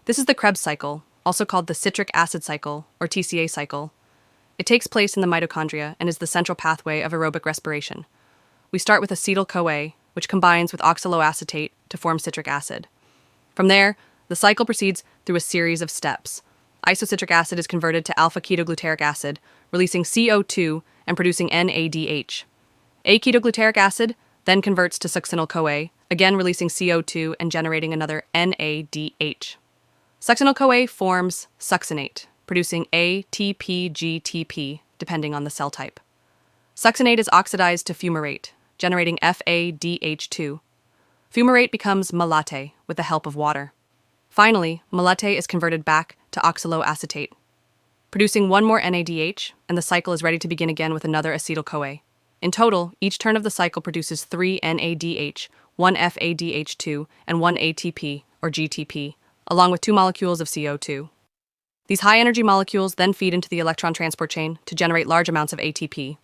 This is the Krebs cycle, also called the Citric Acid Cycle, or TCA cycle. It takes place in the mitochondria and is the central pathway of aerobic respiration. We start with acetyl-CoA, which combines with oxaloacetate to form citric acid. From there, the cycle proceeds through a series of steps. Isocitric acid is converted to alpha-ketogluteric acid, releasing CO2 and producing NADH. A-ketogluteric acid then converts to succinyl-CoA, again releasing CO2 and generating another NADH. Succinyl-CoA forms succinate, producing ATP-GTP, depending on the cell type. Succinate is oxidized to fumarate, generating FADH₂. Fumarate becomes malate with the help of water. Finally, malate is converted back to oxaloacetate, producing one more NADH, and the cycle is ready to begin again with another acetyl-CoA. In total, each turn of the cycle produces 3 NADH, 1 FADH₂, and 1 ATP, or GTP, along with 2 molecules of CO2. These high-energy molecules then feed into the electron transport chain to generate large amounts of ATP,